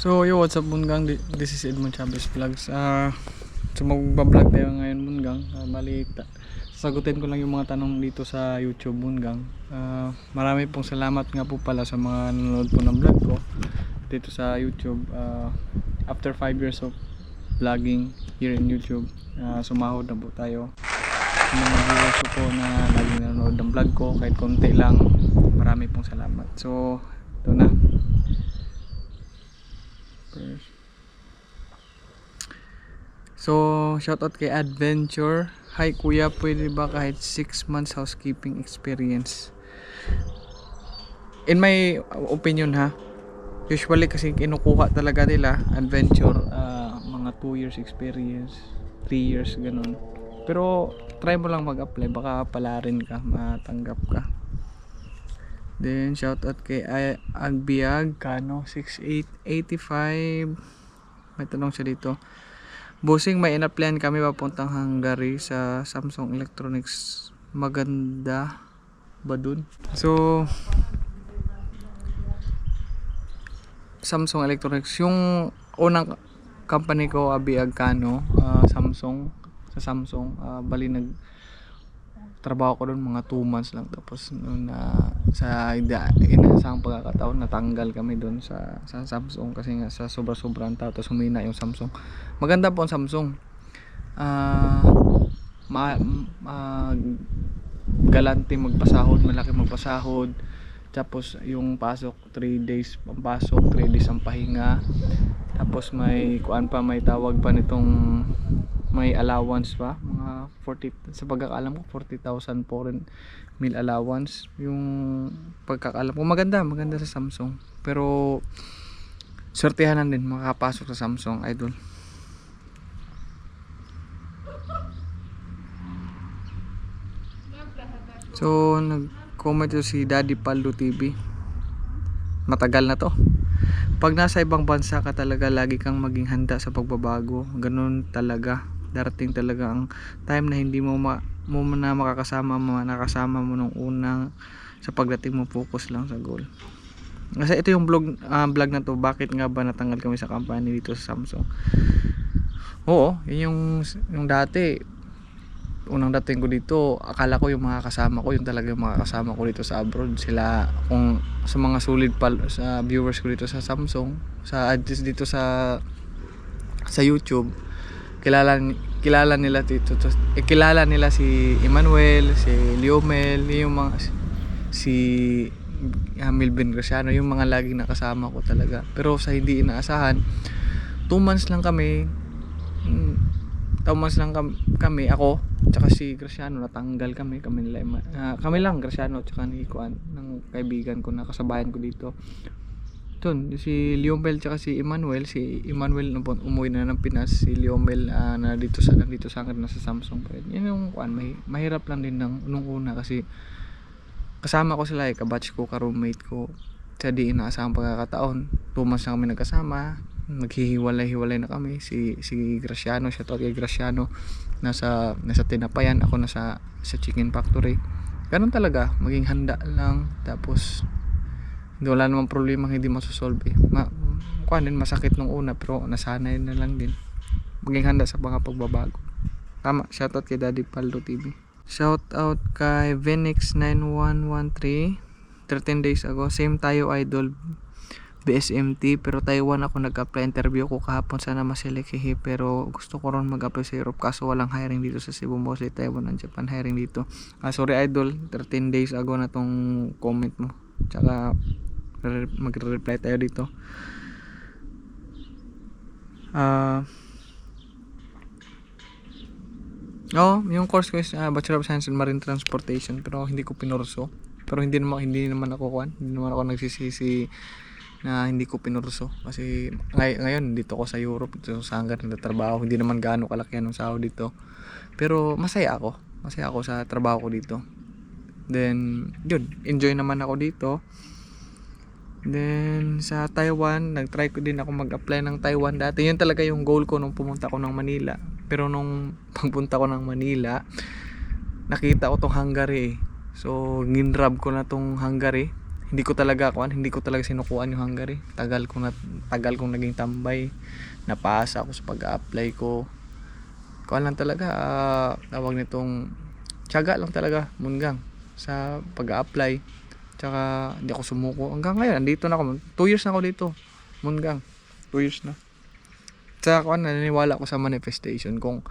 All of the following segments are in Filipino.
So yo, what's up Bungang? This is Edmond Chavez Vlogs. So magbablog tayo ngayon Bungang. Sasagutin ko lang yung mga tanong dito sa YouTube Bungang. Marami pong salamat nga po pala sa mga nanonood po ng vlog ko dito sa YouTube. After 5 years of vlogging here in YouTube, sumahod na po tayo. Sa mga viewers ko po na laging nanonood ng vlog ko, kahit konti lang, marami pong salamat. So ito na. So, shoutout kay Adventure. Hi kuya, pwede ba kahit 6 months housekeeping experience? In my opinion ha, usually kasi kinukuha talaga nila Adventure, mga 2 years experience, 3 years ganun. Pero try mo lang mag-apply, baka palarin ka, matanggap ka. Then shoutout kay Agbiag Kano 6885. May tanong siya dito. Bossing, may ina-plan kami papuntang Hungary sa Samsung Electronics. Maganda ba dun? So Samsung Electronics, yung unang company ko, Agbiag Kano, Samsung. Sa Samsung, bali trabaho ko doon mga 2 months lang, tapos noon sa inasang pagkakataon natanggal kami doon sa Samsung kasi nga sa sobrang tao, tapos humina yung Samsung. Maganda po ang Samsung, galante magpasahod, malaki magpasahod, tapos yung pasok 3 days ang pasok, 3 days ang pahinga, tapos may may tawag pa nitong, may allowance pa, mga 40, sa pagkakaalam ko 40,000 foreign meal allowance yung pagkakaalam ko. Maganda sa Samsung, pero swertihan din makakapasok sa Samsung, idol. So nag-comment si Daddy Paldo TV, matagal na to. Pag nasa ibang bansa ka talaga, lagi kang maging handa sa pagbabago. Ganun talaga, darating talaga ang time na hindi mo na makakasama mo, nakasama mo nung unang, sa pagdating mo focus lang sa goal. Kasi ito yung vlog na to, bakit nga ba natanggal kami sa company dito sa Samsung. Oo, yun yung dati, unang dating ko dito, akala ko yung mga kasama ko, yung talaga yung mga kasama ko dito sa abroad, sila, kung sa mga solid sa viewers ko dito sa Samsung, sa ads dito sa YouTube, kilala nila dito, kilala nila si Emmanuel, si Liomel, yung mga si Milvin Graciano, yung mga laging nakasama ko talaga. Pero sa hindi inaasahan, 2 months lang kami, ako tsaka si Graciano, natanggal kami lang, Graciano tsaka ni Kuan, ng kaibigan ko na kasabayan ko dito. Dun, si Liomel tsaka si Emmanuel umuwi na ng Pinas, si Liomel nandito sa akin na sa Samsung pa rin. Yun yung Kuan, mahirap lang din nung una kasi kasama ko sila, kabatch ko, ka-roommate ko, sa di inaasahang pagkakataon. 2 months na kami nagkasama, naghihiwalay na kami. Si Graciano, siya to kay Graciano, nasa Tinapayan, ako nasa Chicken Factory. Ganun talaga, maging handa lang, tapos wala namang problema hindi masosolve. Masakit nung una, pero nasanay na lang din. Maging handa sa mga pagbabago. Tama, shoutout kay Daddy Paldo TV. Shoutout kay Venix9113, 13 days ago. Same tayo, idol, BSMT, pero Taiwan ako nag-apply. Interview ko kahapon, sana maselect, pero gusto ko ron mag-apply sa Europe kaso walang hiring dito sa Cebu, mostly Taiwan and Japan hiring dito. Sorry idol, 13 days ago na tong comment mo, tsaka magre-reply tayo dito. Yung course ko is Bachelor of Science in Marine Transportation, pero hindi ko pinurso. Pero hindi naman ako nagsisisi na hindi ko pinurso, kasi ngayon dito ako sa Europe, dito sa hanggang nagtatrabaho, hindi naman gaano kalaki ang sahod dito, pero masaya ako sa trabaho ko dito. Then yun, enjoy naman ako dito. Then sa Taiwan, nag-try ko din ako mag-apply ng Taiwan dati. Yun talaga yung goal ko nung pumunta ko ng Manila. Pero nung pagpunta ko ng Manila, nakita ko tong Hungary. So ginrab ko na tong Hungary. hindi ko talaga sinukuan yung Hungary. Tagal kong naging tambay. Napasa ako sa pag-apply ko. Kuan lang talaga, tawag nitong tiyaga lang talaga, Munggang, sa pag-apply. Tsaka hindi ako sumuko. Hanggang ngayon, andito na ako. 2 years na ako dito, Munggang. 2 years na. Tsaka kuan, naniniwala ako sa manifestation. Kung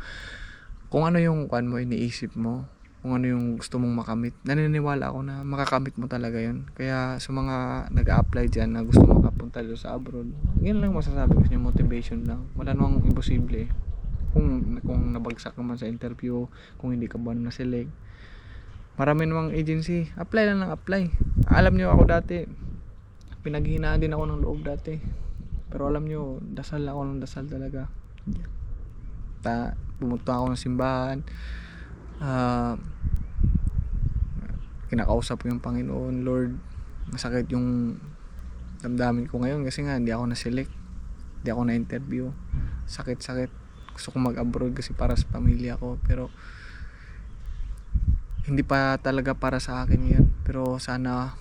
ano yung kuan mo, iniisip mo, kung ano yung gusto mong makamit, naniniwala ako na makakamit mo talaga yun. Kaya sa mga nag-a-apply dyan na gusto makapunta dito sa abroad, yun lang masasabi ko sa inyo, motivation lang. Wala namang imposible. Kung nabagsak naman sa interview, kung hindi ka ba na-select, marami namang agency, apply lang ng apply. Alam nyo, ako dati pinaghihinaan din ako ng loob dati, pero alam nyo, dasal ako ng dasal talaga. Pumunta ako ng simbahan, kinakausap ko yung Panginoon. Lord, masakit yung damdamin ko ngayon kasi nga hindi ako na-select, hindi ako na-interview. Sakit gusto ko mag-abroad kasi para sa pamilya ko, pero hindi pa talaga para sa akin yun. Pero sana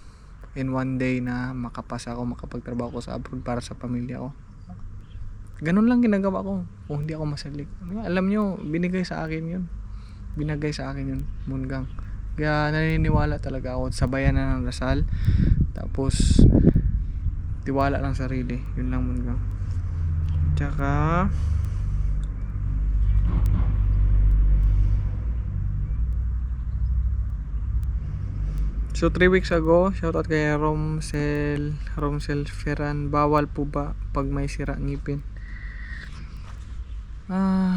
in one day na makapasa ako, makapagtrabaho ko sa abroad para sa pamilya ko. Ganun lang ginagawa ko kung hindi ako ma-select. Alam nyo, binigay sa akin yun, Munggang. Kaya naniniwala talaga ako, sabayan na ng dasal, tapos tiwala lang sarili, yun lang, Munggang. Tsaka so 3 weeks ago, shoutout kay Romsel Ferran, bawal po ba pag may sira ngipin?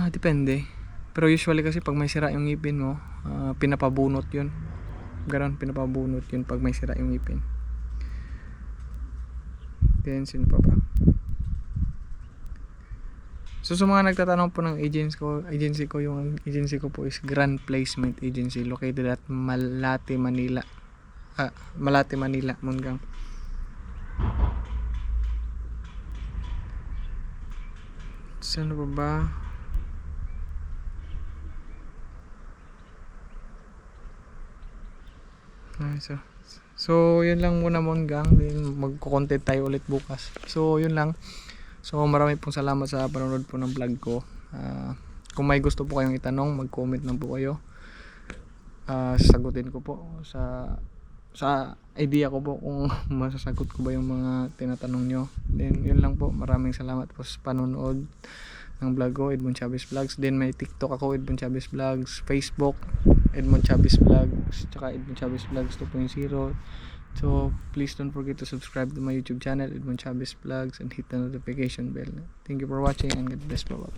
Depende. Pero usually kasi pag may sira yung ngipin mo, pinapabunot yun. Pinapabunot yun pag may sira yung ngipin. Then, sino pa ba? So, sa mga nagtatanong po ng agency ko, yung agency ko po is Grand Placement Agency, located at Malate, Manila, Munggang. Saan pa ba? So yun lang muna, Munggang. Magko-content tayo ulit bukas. So yun lang. So marami pong salamat sa panonood po ng vlog ko. Kung may gusto po kayong itanong, mag-comment lang po kayo. Sasagutin ko po sa idea ko po kung masasagot ko ba yung mga tinatanong nyo. Then yun lang po, maraming salamat po sa panonood ng vlog ko, Edmond Chavez Vlogs. Then may TikTok ako, Edmond Chavez Vlogs, Facebook, Edmond Chavez Vlogs, tsaka Edmond Chavez Vlogs 2.0. So please don't forget to subscribe to my YouTube channel, Edmond Chavez Vlogs, and hit the notification bell. Thank you for watching and God bless. Bye bye.